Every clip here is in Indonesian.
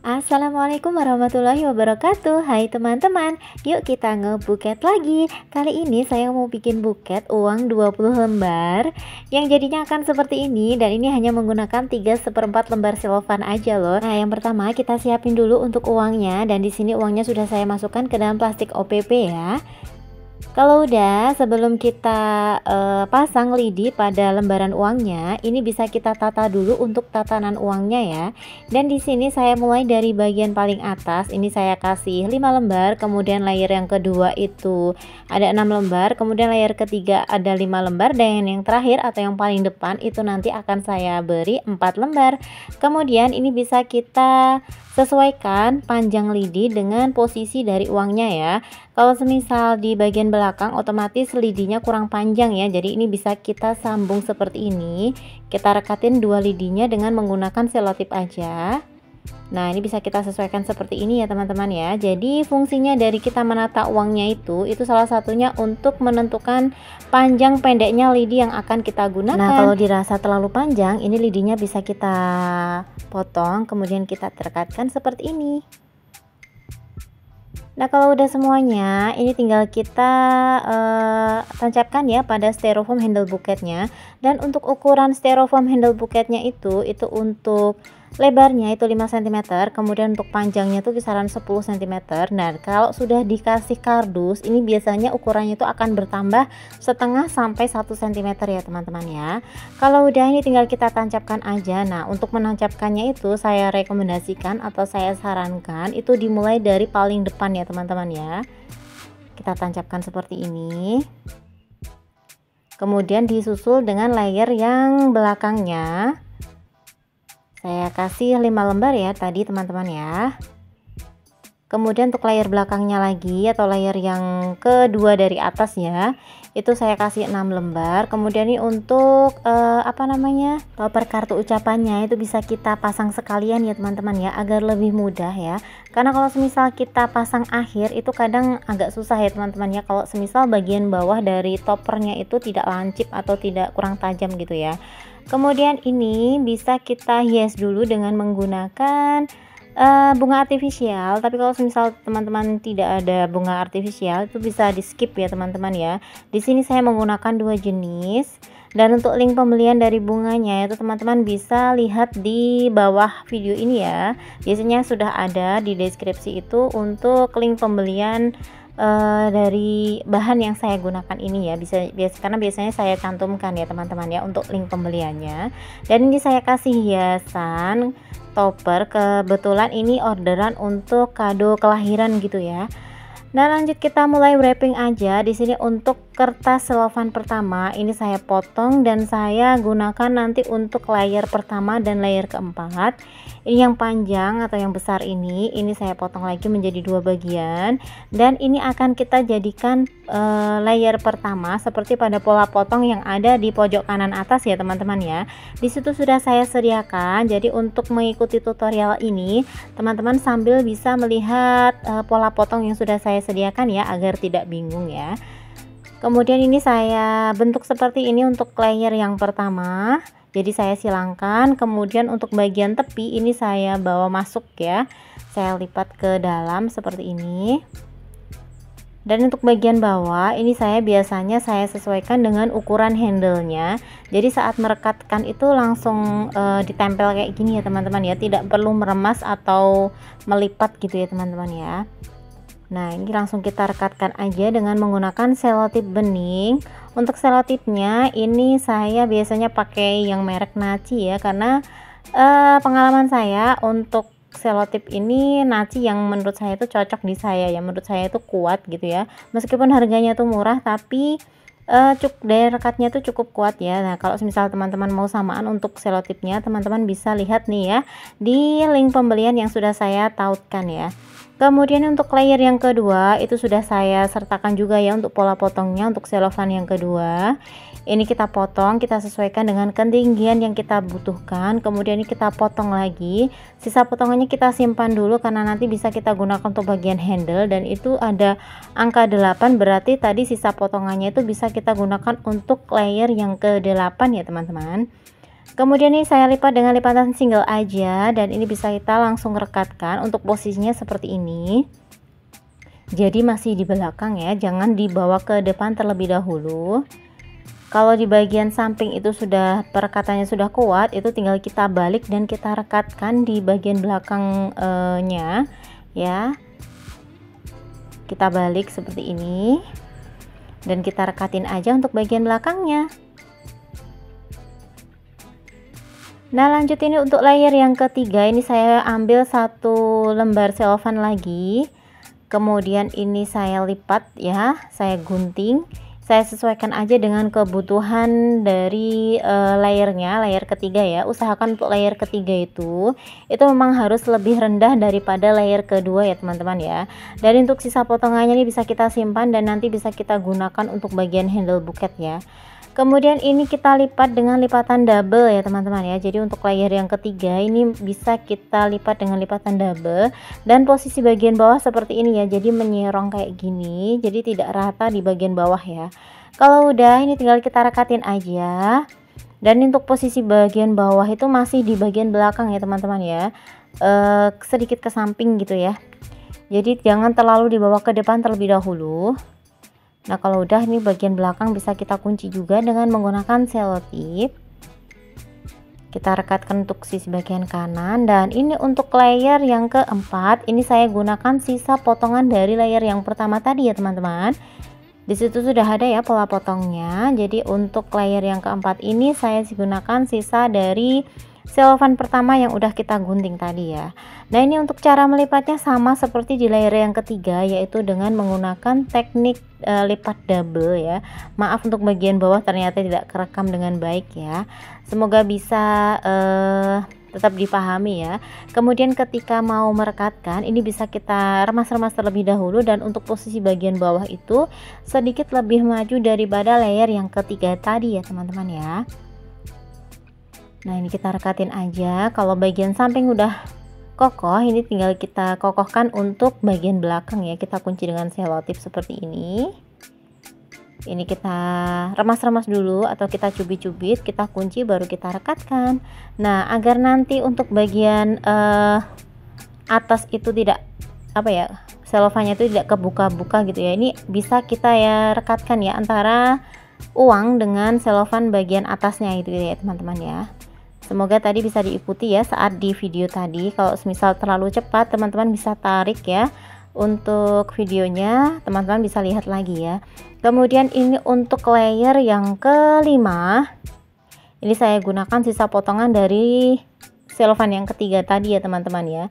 Assalamualaikum warahmatullahi wabarakatuh. Hai teman-teman, yuk kita ngebuket lagi. Kali ini saya mau bikin buket uang 20 lembar yang jadinya akan seperti ini, dan ini hanya menggunakan 3/4 lembar selofan aja loh. Nah, yang pertama kita siapin dulu untuk uangnya, dan di sini uangnya sudah saya masukkan ke dalam plastik OPP ya. Kalau udah, sebelum kita pasang lidi pada lembaran uangnya, ini bisa kita tata dulu untuk tatanan uangnya ya. Dan di sini saya mulai dari bagian paling atas, ini saya kasih 5 lembar, kemudian layer yang kedua itu ada 6 lembar, kemudian layer ketiga ada 5 lembar, dan yang terakhir atau yang paling depan itu nanti akan saya beri 4 lembar. Kemudian ini bisa kita sesuaikan panjang lidi dengan posisi dari uangnya ya. Kalau semisal di bagian belakang otomatis lidinya kurang panjang ya, jadi ini bisa kita sambung seperti ini. Kita rekatin dua lidinya dengan menggunakan selotip aja. Nah, ini bisa kita sesuaikan seperti ini ya teman-teman ya. Jadi fungsinya dari kita menata uangnya itu salah satunya untuk menentukan panjang pendeknya lidi yang akan kita gunakan. Nah, kalau dirasa terlalu panjang, ini lidinya bisa kita potong, kemudian kita rekatkan seperti ini. Nah, kalau udah semuanya, ini tinggal kita tancapkan ya pada styrofoam handle buketnya. Dan untuk ukuran styrofoam handle buketnya itu untuk lebarnya itu 5 cm, kemudian untuk panjangnya itu kisaran 10 cm. Nah, kalau sudah dikasih kardus, ini biasanya ukurannya itu akan bertambah setengah sampai 1 cm ya teman-teman ya. Kalau udah, ini tinggal kita tancapkan aja. Nah, untuk menancapkannya itu saya rekomendasikan atau saya sarankan itu dimulai dari paling depan ya teman-teman ya. Kita tancapkan seperti ini, kemudian disusul dengan layer yang belakangnya. Saya kasih 5 lembar ya tadi teman-teman ya. Kemudian untuk layer belakangnya lagi atau layer yang kedua dari atas ya, itu saya kasih 6 lembar. Kemudian ini untuk topper kartu ucapannya itu bisa kita pasang sekalian ya teman-teman ya, agar lebih mudah ya. Karena kalau semisal kita pasang akhir itu kadang agak susah ya teman-teman ya, kalau semisal bagian bawah dari toppernya itu tidak lancip atau tidak kurang tajam gitu ya. Kemudian ini bisa kita hias dulu dengan menggunakan bunga artifisial, tapi kalau misal teman-teman tidak ada bunga artifisial itu bisa di skip ya teman-teman ya. Di sini saya menggunakan dua jenis, dan untuk link pembelian dari bunganya itu teman-teman bisa lihat di bawah video ini ya. Biasanya sudah ada di deskripsi itu untuk link pembelian dari bahan yang saya gunakan ini ya, karena biasanya saya cantumkan ya teman-teman ya untuk link pembeliannya. Dan ini saya kasih hiasan topper, kebetulan ini orderan untuk kado kelahiran gitu ya. Nah, lanjut kita mulai wrapping aja. Di sini untuk kertas selofan pertama ini saya potong dan saya gunakan nanti untuk layer pertama dan layer keempat. Ini yang panjang atau yang besar ini saya potong lagi menjadi dua bagian, dan ini akan kita jadikan layer pertama seperti pada pola potong yang ada di pojok kanan atas ya teman-teman ya. Di situ sudah saya sediakan, jadi untuk mengikuti tutorial ini teman-teman sambil bisa melihat pola potong yang sudah saya sediakan ya, agar tidak bingung ya. Kemudian ini saya bentuk seperti ini untuk layer yang pertama, jadi saya silangkan. Kemudian untuk bagian tepi ini saya bawa masuk ya, saya lipat ke dalam seperti ini. Dan untuk bagian bawah ini biasanya saya sesuaikan dengan ukuran handlenya, jadi saat merekatkan itu langsung ditempel kayak gini ya teman-teman ya, tidak perlu meremas atau melipat gitu ya teman-teman ya. Nah, ini langsung kita rekatkan aja dengan menggunakan selotip bening. Untuk selotipnya ini saya biasanya pakai yang merek Naci ya, karena pengalaman saya untuk selotip ini Naci yang menurut saya itu cocok di saya ya, menurut saya itu kuat gitu ya. Meskipun harganya tuh murah, tapi daya rekatnya tuh cukup kuat ya. Nah, kalau misal teman-teman mau samaan untuk selotipnya, teman-teman bisa lihat nih ya di link pembelian yang sudah saya tautkan ya. Kemudian untuk layer yang kedua itu sudah saya sertakan juga ya untuk pola potongnya. Untuk selofan yang kedua ini kita potong, kita sesuaikan dengan ketinggian yang kita butuhkan. Kemudian ini kita potong lagi, sisa potongannya kita simpan dulu karena nanti bisa kita gunakan untuk bagian handle, dan itu ada angka 8, berarti tadi sisa potongannya itu bisa kita gunakan untuk layer yang ke-8 ya teman-teman. Kemudian ini saya lipat dengan lipatan single aja, dan ini bisa kita langsung rekatkan. Untuk posisinya seperti ini, jadi masih di belakang ya, jangan dibawa ke depan terlebih dahulu. Kalau di bagian samping itu sudah perekatannya sudah kuat, itu tinggal kita balik dan kita rekatkan di bagian belakangnya ya. Kita balik seperti ini dan kita rekatin aja untuk bagian belakangnya. Nah, lanjut ini untuk layer yang ketiga, ini saya ambil 1 lembar selofan lagi. Kemudian ini saya lipat ya, saya gunting. Saya sesuaikan aja dengan kebutuhan dari layernya, layer ketiga ya. Usahakan untuk layer ketiga itu memang harus lebih rendah daripada layer kedua ya teman-teman ya. Dan untuk sisa potongannya ini bisa kita simpan dan nanti bisa kita gunakan untuk bagian handle buket ya. Kemudian ini kita lipat dengan lipatan double ya teman-teman ya. Jadi untuk layer yang ketiga ini bisa kita lipat dengan lipatan double, dan posisi bagian bawah seperti ini ya, jadi menyerong kayak gini, jadi tidak rata di bagian bawah ya. Kalau udah, ini tinggal kita rekatin aja. Dan untuk posisi bagian bawah itu masih di bagian belakang ya teman-teman ya, sedikit ke samping gitu ya, jadi jangan terlalu dibawa ke depan terlebih dahulu. Nah, kalau udah, ini bagian belakang bisa kita kunci juga dengan menggunakan selotip. Kita rekatkan untuk sisi bagian kanan. Dan ini untuk layer yang keempat, ini saya gunakan sisa potongan dari layer yang pertama tadi ya teman-teman. Di situ sudah ada ya pola potongnya. Jadi untuk layer yang keempat ini saya gunakan sisa dari selofan pertama yang udah kita gunting tadi ya. Nah, ini untuk cara melipatnya sama seperti di layer yang ketiga, yaitu dengan menggunakan teknik lipat double ya. Maaf untuk bagian bawah ternyata tidak kerekam dengan baik ya. Semoga bisa tetap dipahami ya. Kemudian ketika mau merekatkan, ini bisa kita remas-remas terlebih dahulu, dan untuk posisi bagian bawah itu sedikit lebih maju daripada layer yang ketiga tadi ya teman-teman ya. Nah, ini kita rekatin aja. Kalau bagian samping udah kokoh, ini tinggal kita kokohkan untuk bagian belakang ya. Kita kunci dengan selotip seperti ini. Ini kita remas-remas dulu atau kita cubit-cubit, kita kunci baru kita rekatkan. Nah, agar nanti untuk bagian atas itu tidak selofannya itu tidak kebuka-buka gitu ya. Ini bisa kita ya rekatkan ya antara uang dengan selofan bagian atasnya itu ya teman-teman ya. Semoga tadi bisa diikuti ya saat di video tadi. Kalau misal terlalu cepat, teman-teman bisa tarik ya. Untuk videonya teman-teman bisa lihat lagi ya. Kemudian ini untuk layer yang kelima, ini saya gunakan sisa potongan dari selofan yang ketiga tadi ya teman-teman ya.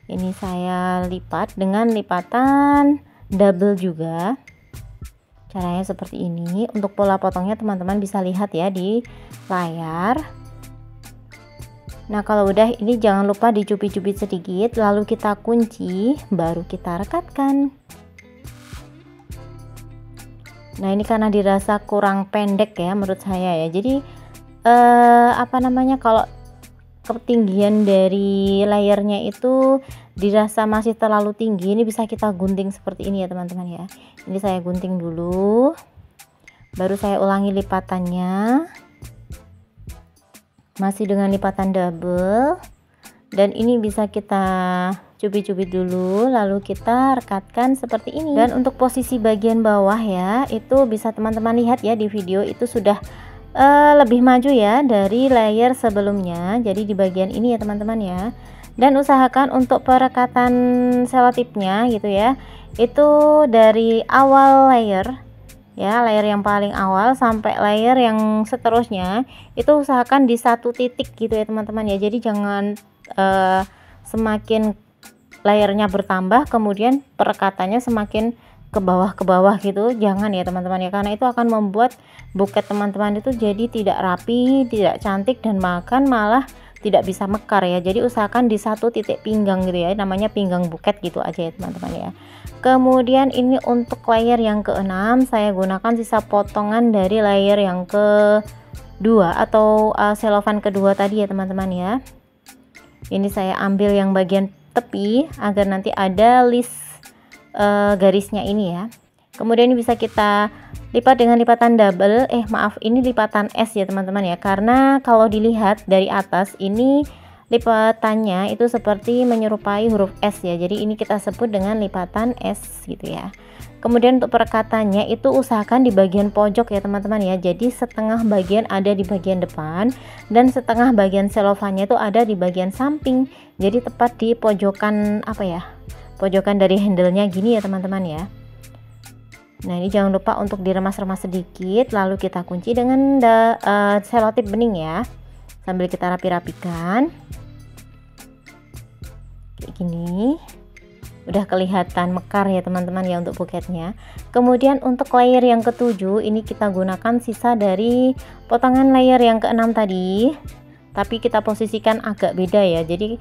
Ini saya lipat dengan lipatan double juga. Caranya seperti ini. Untuk pola potongnya teman-teman bisa lihat ya di layar. Nah, kalau udah, ini jangan lupa dicubit-cubit sedikit, lalu kita kunci, baru kita rekatkan. Nah, ini karena dirasa kurang pendek ya menurut saya ya. Jadi kalau ketinggian dari layernya itu dirasa masih terlalu tinggi, ini bisa kita gunting seperti ini ya teman-teman ya. Ini saya gunting dulu, baru saya ulangi lipatannya. Masih dengan lipatan double, dan ini bisa kita cubit-cubit dulu lalu kita rekatkan seperti ini. Dan untuk posisi bagian bawah ya, itu bisa teman-teman lihat ya di video, itu sudah lebih maju ya dari layer sebelumnya. Jadi di bagian ini ya teman-teman ya. Dan usahakan untuk perekatan selotipnya gitu ya, itu dari awal layer ya, layer yang paling awal sampai layer yang seterusnya itu usahakan di satu titik gitu ya teman-teman ya. Jadi jangan semakin layernya bertambah kemudian perekatannya semakin ke bawah gitu, jangan ya teman-teman ya, karena itu akan membuat buket teman-teman itu jadi tidak rapi, tidak cantik, dan malah tidak bisa mekar ya. Jadi usahakan di satu titik pinggang gitu ya, namanya pinggang buket gitu aja ya teman-teman ya. Kemudian ini untuk layer yang keenam, saya gunakan sisa potongan dari layer yang kedua atau selofan kedua tadi ya teman-teman ya. Ini saya ambil yang bagian tepi agar nanti ada list garisnya ini ya. Kemudian ini bisa kita lipat dengan lipatan double, maaf, ini lipatan S ya teman-teman ya, karena kalau dilihat dari atas ini lipatannya itu seperti menyerupai huruf S ya, jadi ini kita sebut dengan lipatan S gitu ya. Kemudian untuk perekatannya itu usahakan di bagian pojok ya teman-teman ya, jadi setengah bagian ada di bagian depan dan setengah bagian selofannya itu ada di bagian samping, jadi tepat di pojokan pojokan dari handle-nya gini ya teman-teman ya. Nah ini jangan lupa untuk diremas-remas sedikit, lalu kita kunci dengan selotip bening ya, sambil kita rapi-rapikan kayak gini. Udah kelihatan mekar ya teman-teman ya untuk buketnya. Kemudian untuk layer yang ketujuh ini kita gunakan sisa dari potongan layer yang keenam tadi, tapi kita posisikan agak beda ya, jadi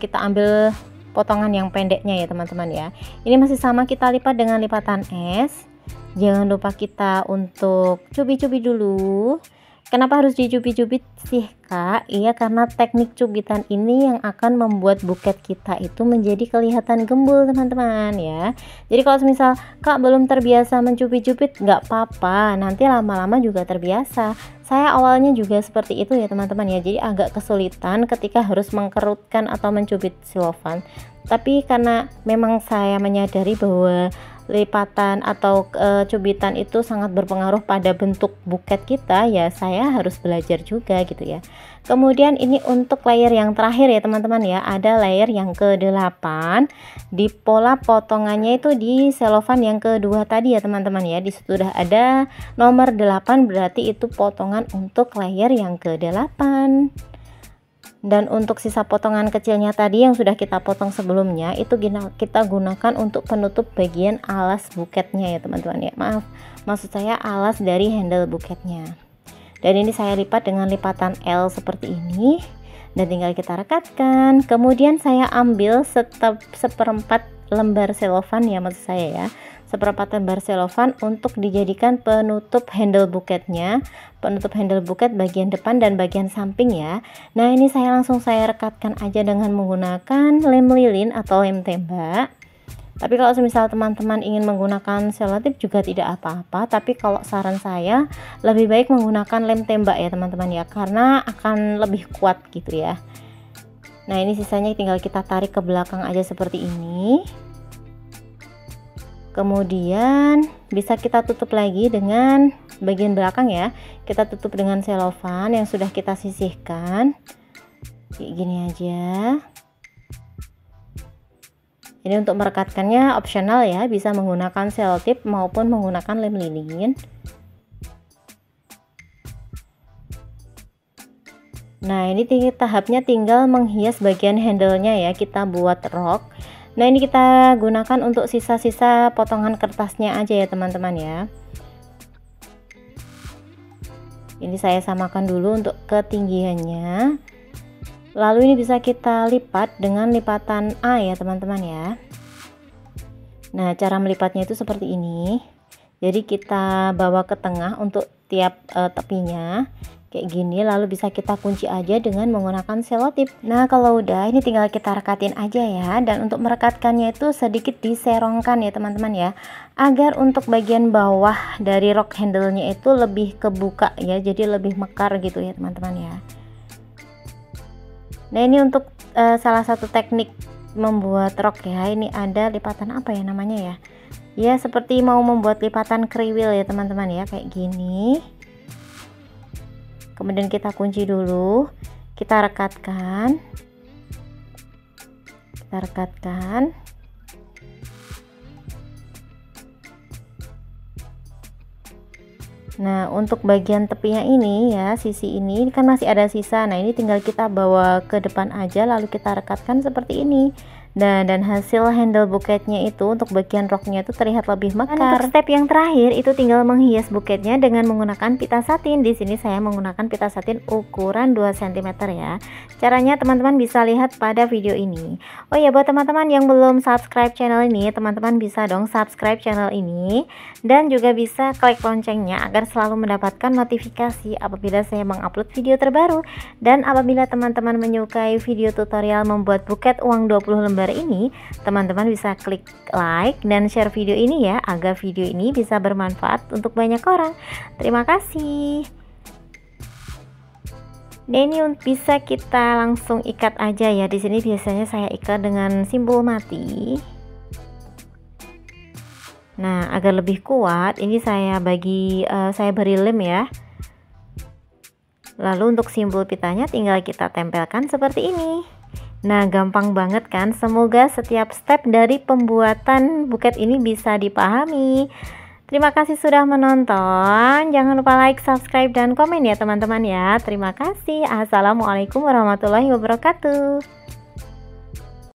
kita ambil potongan yang pendeknya ya teman-teman ya. Ini masih sama, kita lipat dengan lipatan S. Jangan lupa kita untuk cubit-cubit dulu. Kenapa harus dicubit-cubit sih Kak? Iya, karena teknik cubitan ini yang akan membuat buket kita itu menjadi kelihatan gembul teman-teman ya. Jadi kalau misal Kak belum terbiasa mencubit-cubit, nggak apa-apa, nanti lama-lama juga terbiasa. Saya awalnya juga seperti itu ya teman-teman ya, jadi agak kesulitan ketika harus mengkerutkan atau mencubit celofan. Tapi karena memang saya menyadari bahwa lipatan atau cubitan itu sangat berpengaruh pada bentuk buket kita ya, saya harus belajar juga gitu ya. Kemudian ini untuk layer yang terakhir ya teman-teman ya, ada layer yang ke-8 di pola potongannya itu di selofan yang kedua tadi ya teman-teman ya. Di situ sudah ada nomor 8, berarti itu potongan untuk layer yang ke-8. Dan untuk sisa potongan kecilnya tadi yang sudah kita potong sebelumnya itu kita gunakan untuk penutup bagian alas buketnya ya teman-teman ya. Maaf, maksud saya alas dari handle buketnya. Dan ini saya lipat dengan lipatan L seperti ini dan tinggal kita rekatkan. Kemudian saya ambil seperempat lembar selofan ya, maksud saya ya, seperempat lembar selofan untuk dijadikan penutup handle buketnya, penutup handle buket bagian depan dan bagian samping ya. Nah ini saya rekatkan aja dengan menggunakan lem lilin atau lem tembak. Tapi kalau misal teman-teman ingin menggunakan selotip juga tidak apa-apa, tapi kalau saran saya lebih baik menggunakan lem tembak ya teman-teman ya, karena akan lebih kuat gitu ya. Nah ini sisanya tinggal kita tarik ke belakang aja seperti ini. Kemudian bisa kita tutup lagi dengan bagian belakang ya, kita tutup dengan selofan yang sudah kita sisihkan kayak gini aja. Ini untuk merekatkannya opsional ya, bisa menggunakan selotip maupun menggunakan lem lilin. Nah ini tahapnya tinggal menghias bagian handle-nya ya, kita buat rok. Nah ini kita gunakan untuk sisa-sisa potongan kertasnya aja ya teman-teman ya. Ini saya samakan dulu untuk ketinggiannya. Lalu ini bisa kita lipat dengan lipatan A ya teman-teman ya. Nah cara melipatnya itu seperti ini. Jadi kita bawa ke tengah untuk tiap tepinya kayak gini, lalu bisa kita kunci aja dengan menggunakan selotip. Nah kalau udah ini tinggal kita rekatin aja ya, dan untuk merekatkannya itu sedikit diserongkan ya teman-teman ya, agar untuk bagian bawah dari rok handle-nya itu lebih kebuka ya, jadi lebih mekar gitu ya teman-teman ya. Nah ini untuk salah satu teknik membuat rok ya, ini ada lipatan apa ya namanya ya, ya seperti mau membuat lipatan kriwil ya teman-teman ya, kayak gini. Kemudian kita kunci dulu, kita rekatkan. Nah untuk bagian tepinya ini ya, sisi ini kan masih ada sisa. Nah ini tinggal kita bawa ke depan aja, lalu kita rekatkan seperti ini. Dan hasil handle buketnya itu untuk bagian roknya itu terlihat lebih mekar. Untuk step yang terakhir itu tinggal menghias buketnya dengan menggunakan pita satin. Di sini saya menggunakan pita satin ukuran 2 cm ya. Caranya teman-teman bisa lihat pada video ini. Oh ya, buat teman-teman yang belum subscribe channel ini, teman-teman bisa dong subscribe channel ini dan juga bisa klik loncengnya agar selalu mendapatkan notifikasi apabila saya mengupload video terbaru. Dan apabila teman-teman menyukai video tutorial membuat buket uang 20 lembar gambar ini, teman-teman bisa klik like dan share video ini ya, agar video ini bisa bermanfaat untuk banyak orang. Terima kasih. Dan ini bisa kita langsung ikat aja ya. Di sini biasanya saya ikat dengan simpul mati. Nah, agar lebih kuat, ini saya beri lem ya. Lalu untuk simpul pitanya tinggal kita tempelkan seperti ini. Nah, gampang banget kan? Semoga setiap step dari pembuatan buket ini bisa dipahami. Terima kasih sudah menonton. Jangan lupa like, subscribe, dan komen ya teman-teman ya. Terima kasih. Assalamualaikum warahmatullahi wabarakatuh.